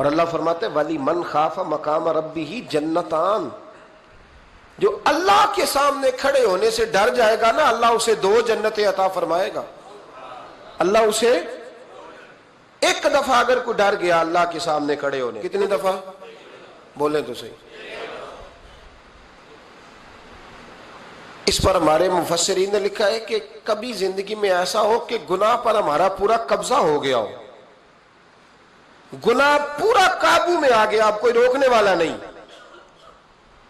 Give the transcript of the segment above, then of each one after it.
اور اللہ فرماتے ولی من خاف مقام ربہ جنتان، جو اللہ کے سامنے کھڑے ہونے سے ڈر جائے گا نا، اللہ اسے 2 جنتیں عطا فرمائے گا۔ اللہ اسے ایک دفعہ اگر کوئی ڈر گیا اللہ کے سامنے کھڑے ہونے، کتنی دفعہ بولیں تو صحیح؟ اس پر ہمارے مفسرین نے لکھا ہے کہ کبھی زندگی میں ایسا ہو کہ گناہ پر ہمارا پورا قبضہ ہو گیا ہو، گناہ پورا قابو میں آ گیا، اب کوئی روکنے والا نہیں،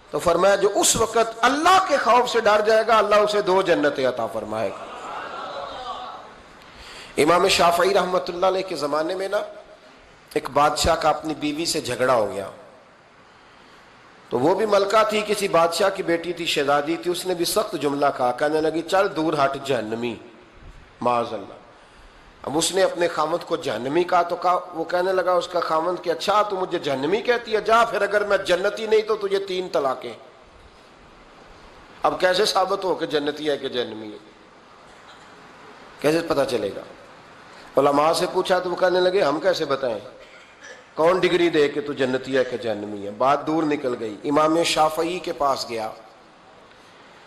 تو فرمایا جو اس وقت اللہ کے خوف سے ڈر جائے گا اللہ اسے 2 جنتیں عطا فرمائے گا۔ امام شافعی رحمۃ اللہ علیہ کے زمانے میں نا ایک بادشاہ کا اپنی بیوی سے جھگڑا ہو گیا، تو وہ بھی ملکہ تھی، کسی بادشاہ کی بیٹی تھی، شہزادی تھی، اس نے بھی سخت جملہ کہا، کہنے لگی چل دور ہٹ جہنمی، معاذ اللہ۔ اب اس نے اپنے خامند کو جہنمی کہا تو وہ کہنے لگا اس کا خامند کہ اچھا تو مجھے جہنمی کہتی ہے، جا پھر اگر میں جنتی نہیں تو تجھے 3 طلاقیں۔ اب کیسے ثابت ہو کہ جنتی ہے کہ جہنمی ہے، کیسے پتہ چلے گا؟ علماء سے پوچھا تو وہ کہنے لگے ہم کیسے بتائیں، کون ڈگری دے کہ تو جنتی ہے کہ جہنمی ہے؟ بات دور نکل گئی۔ امام شافعی کے پاس گیا،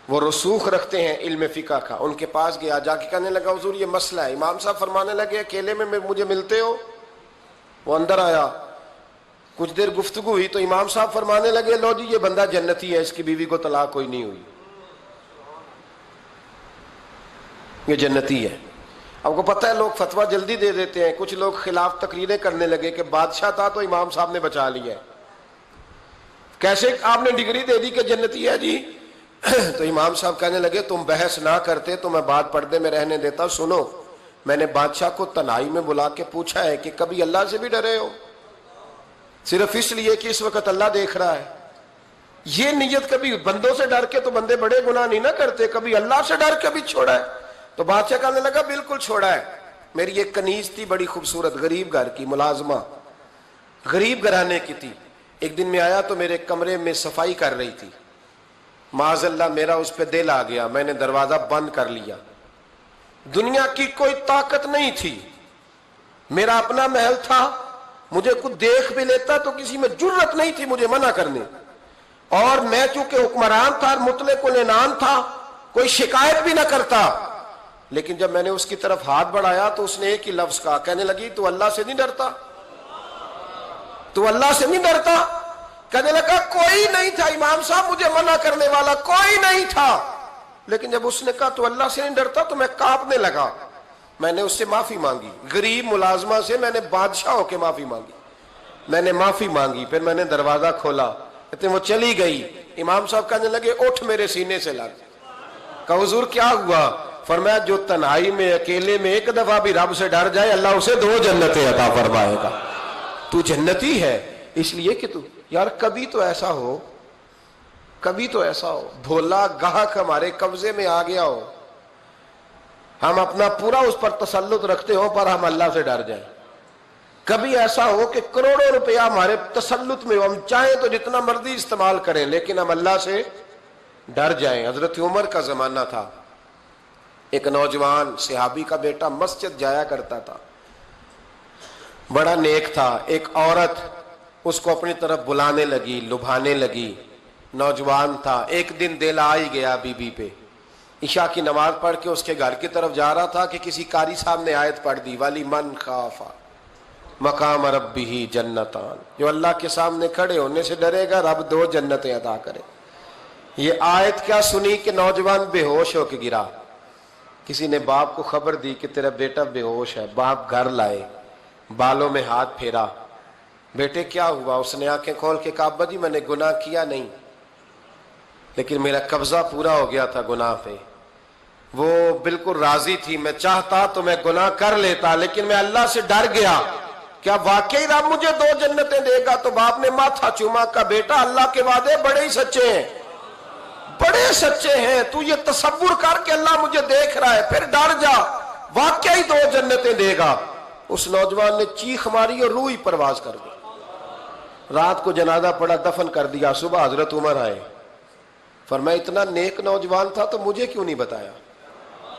وہ رسوخ رکھتے ہیں علم فقہ کا، ان کے پاس گیا، جا کے کہنے لگا حضور یہ مسئلہ ہے۔ امام صاحب فرمانے لگے اکیلے میں مجھے ملتے ہو؟ وہ اندر آیا، کچھ دیر گفتگو ہوئی تو امام صاحب فرمانے لگے لو جی یہ بندہ جنتی ہے، اس کی بیوی کو طلاق کوئی نہیں ہوئی، یہ جنتی ہے۔ آپ کو پتہ ہے لوگ فتویٰ جلدی دے دیتے ہیں، کچھ لوگ خلاف تقریریں کرنے لگے کہ بادشاہ تھا تو امام صاحب نے بچا لیا ہے، کیسے آپ نے ڈگری دے دی کہ جنتی ہے جی؟ تو امام صاحب کہنے لگے تم بحث نہ کرتے تو میں بات پردے میں رہنے دیتا۔ سنو، میں نے بادشاہ کو تنہائی میں بلا کے پوچھا ہے کہ کبھی اللہ سے بھی ڈرے ہو؟ صرف اس لیے کہ اس وقت اللہ دیکھ رہا ہے۔ یہ نیت کبھی بندوں سے ڈر کے تو بندے بڑے گناہ نہیں نہ کرتے، کبھی اللہ سے ڈر کے بھی چھوڑا ہے؟ تو بادشاہ کہنے لگا بالکل چھوڑا ہے۔ میری ایک کنیز تھی بڑی خوبصورت، غریب گھر کی ملازمہ، غریب گھرانے کی تھی، ایک دن میں آیا تو میرے کمرے میں صفائی کر رہی تھی، معاذ اللہ میرا اس پہ دل آ گیا، میں نے دروازہ بند کر لیا۔ دنیا کی کوئی طاقت نہیں تھی، میرا اپنا محل تھا، مجھے کچھ دیکھ بھی لیتا تو کسی میں جرت نہیں تھی مجھے منع کرنے، اور میں چونکہ حکمران تھا اور مطلق العنان تھا کوئی شکایت بھی نہ کرتا، لیکن جب میں نے اس کی طرف ہاتھ بڑھایا تو اس نے ایک ہی لفظ کہا، کہنے لگی تو اللہ سے نہیں ڈرتا؟ تو اللہ سے نہیں ڈرتا؟ کہنے لگا کوئی نہیں تھا امام صاحب مجھے منع کرنے والا، کوئی نہیں تھا، لیکن جب اس نے کہا تو اللہ سے نہیں ڈرتا تو میں کانپنے لگا۔ میں نے اس سے معافی مانگی، غریب ملازمہ سے میں نے بادشاہ ہو کے معافی مانگی، میں نے معافی مانگی، پھر میں نے دروازہ کھولا، کہتے وہ چلی گئی۔ امام صاحب کہنے لگے اٹھ میرے سینے سے لگ۔ کہا حضور کیا ہوا؟ فرمایا جو تنہائی میں اکیلے میں ایک دفعہ بھی رب سے ڈر جائے اللہ اسے 2 جنتیں عطا فرمائے گا۔ تو جنتی ہے اس لیے کہ تو یار کبھی تو ایسا ہو، کبھی تو ایسا ہو بھولا گاہک ہمارے قبضے میں آ گیا ہو، ہم اپنا پورا اس پر تسلط رکھتے ہو پر ہم اللہ سے ڈر جائیں۔ کبھی ایسا ہو کہ کروڑوں روپیہ ہمارے تسلط میں ہو، ہم چاہیں تو جتنا مرضی استعمال کریں لیکن ہم اللہ سے ڈر جائیں۔ حضرت عمر کا زمانہ تھا، ایک نوجوان صحابی کا بیٹا مسجد جایا کرتا تھا، بڑا نیک تھا، ایک عورت اس کو اپنی طرف بلانے لگی، لبھانے لگی، نوجوان تھا، ایک دن دل آ ہی گیا بی بی پہ، عشاء کی نماز پڑھ کے اس کے گھر کی طرف جا رہا تھا کہ کسی قاری صاحب نے آیت پڑھ دی ولی من خاف مقام ربہ جنتان، جو اللہ کے سامنے کھڑے ہونے سے ڈرے گا رب 2 جنتیں عطا کرے۔ یہ آیت کیا سنی کہ نوجوان بے ہوش ہو کے گرا، کسی نے باپ کو خبر دی کہ تیرا بیٹا بے ہوش ہے، باپ گھر لائے، بالوں میں ہاتھ پھیرا، بیٹے کیا ہوا؟ اس نے آنکھیں کھول کے کہا ابا جی میں نے گناہ کیا نہیں لیکن میرا قبضہ پورا ہو گیا تھا گناہ پہ، وہ بالکل راضی تھی، میں چاہتا تو میں گناہ کر لیتا لیکن میں اللہ سے ڈر گیا، کیا واقعی رب مجھے 2 جنتیں دے گا؟ تو باپ نے ماتھا چوما، کا بیٹا اللہ کے وعدے بڑے ہی سچے ہیں، بڑے سچے ہیں، تو یہ تصور کر کے اللہ مجھے دیکھ رہا ہے، پھر ڈر جا، واقعی 2 جنتیں دے گا۔ اس نوجوان نے چیخ ماری اور روح ہی پرواز کر گئی۔ رات کو جنازہ پڑا، دفن کر دیا، صبح حضرت عمر آئے، فرمایا اتنا نیک نوجوان تھا تو مجھے کیوں نہیں بتایا؟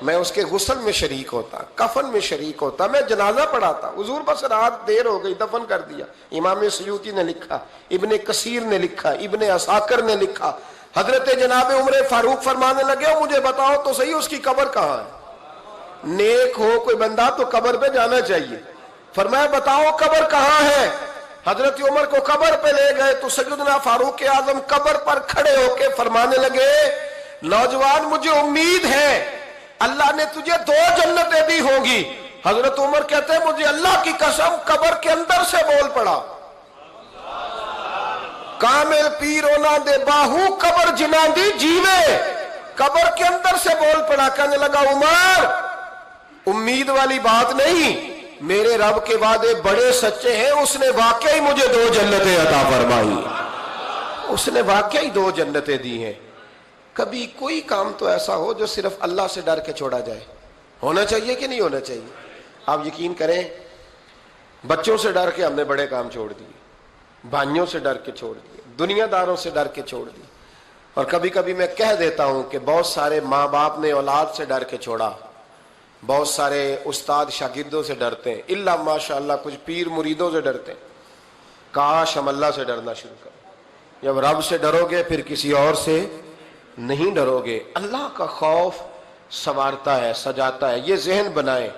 میں اس کے غسل میں شریک ہوتا، کفن میں شریک ہوتا، میں جنازہ پڑھاتا. حضور بس رات دیر ہو گئی، دفن کر دیا. امام سیوطی نے لکھا، ابن کثیر نے لکھا، ابن عساکر نے لکھا. حضرت جناب عمر فاروق فرمانے لگے مجھے بتاؤ تو صحیح اس کی قبر کہاں ہے؟ نیک ہو کوئی بندہ تو قبر پہ جانا چاہیے. فرمایا بتاؤ قبر کہاں ہے؟ حضرت عمر کو قبر پہ لے گئے تو سیدنا فاروق اعظم قبر پر کھڑے ہو کے فرمانے لگے نوجوان مجھے امید ہے اللہ نے تجھے 2 جنتیں دی ہوں گی. حضرت عمر کہتے ہیں مجھے اللہ کی قسم قبر کے اندر سے بول پڑا کامل پیرونا دے باہو قبر جنا دی جیوے. قبر کے اندر سے بول پڑا، کہنے لگا عمر امید والی بات نہیں، میرے رب کے وعدے بڑے سچے ہیں، اس نے واقعی مجھے 2 جنتیں عطا فرمائی، اس نے واقعی 2 جنتیں دی ہیں. کبھی کوئی کام تو ایسا ہو جو صرف اللہ سے ڈر کے چھوڑا جائے، ہونا چاہیے کہ نہیں ہونا چاہیے؟ آپ یقین کریں بچوں سے ڈر کے ہم نے بڑے کام چھوڑ دیے، بھائیوں سے ڈر کے چھوڑ دیے، دنیا داروں سے ڈر کے چھوڑ دیے. اور کبھی کبھی میں کہہ دیتا ہوں کہ بہت سارے ماں باپ نے اولاد سے ڈر کے چھوڑا، بہت سارے استاد شاگردوں سے ڈرتے ہیں، الا ماشاء اللہ کچھ پیر مریدوں سے ڈرتے ہیں. کاش ہم اللہ سے ڈرنا شروع کریں. جب رب سے ڈرو گے پھر کسی اور سے نہیں ڈرو گے. اللہ کا خوف سنوارتا ہے، سجاتا ہے. یہ ذہن بنائیں.